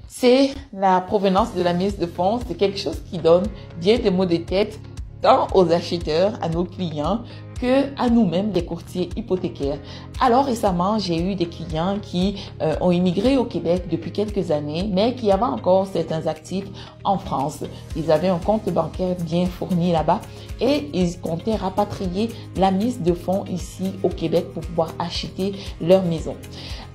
C'est la provenance de la mise de fonds. C'est quelque chose qui donne bien des maux de tête tant aux acheteurs, à nos clients, que à nous-mêmes, les courtiers hypothécaires. Alors récemment, j'ai eu des clients qui ont immigré au Québec depuis quelques années, mais qui avaient encore certains actifs en France. Ils avaient un compte bancaire bien fourni là-bas et ils comptaient rapatrier la mise de fonds ici au Québec pour pouvoir acheter leur maison.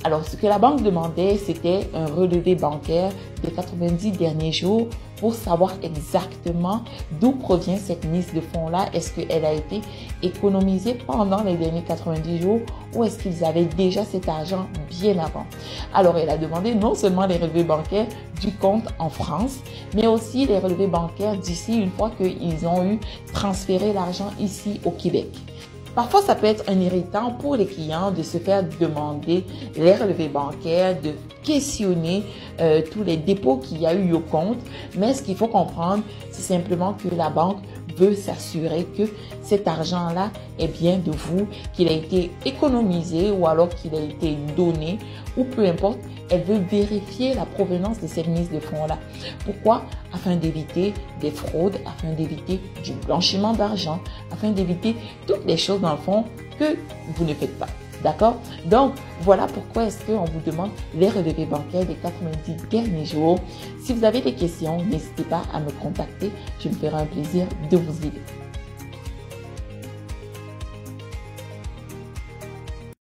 Alors, ce que la banque demandait, c'était un relevé bancaire des 90 derniers jours pour savoir exactement d'où provient cette mise de fonds-là. Est-ce qu'elle a été économisée pendant les derniers 90 jours ou est-ce qu'ils avaient déjà cet argent bien avant? Alors, elle a demandé non seulement les relevés bancaires du compte en France, mais aussi les relevés bancaires d'ici une fois qu'ils ont eu transféré l'argent ici au Québec. Parfois, ça peut être un irritant pour les clients de se faire demander les relevés bancaires, de questionner tous les dépôts qu'il y a eu au compte. Mais ce qu'il faut comprendre, c'est simplement que la banque veut s'assurer que cet argent-là est bien de vous, qu'il a été économisé ou alors qu'il a été donné ou peu importe. Elle veut vérifier la provenance de cette mise de fonds-là. Pourquoi? Afin d'éviter des fraudes, afin d'éviter du blanchiment d'argent, afin d'éviter toutes les choses dans le fond que vous ne faites pas. D'accord? Donc, voilà pourquoi est-ce qu'on vous demande les relevés bancaires des 90 derniers jours. Si vous avez des questions, n'hésitez pas à me contacter. Je me ferai un plaisir de vous aider.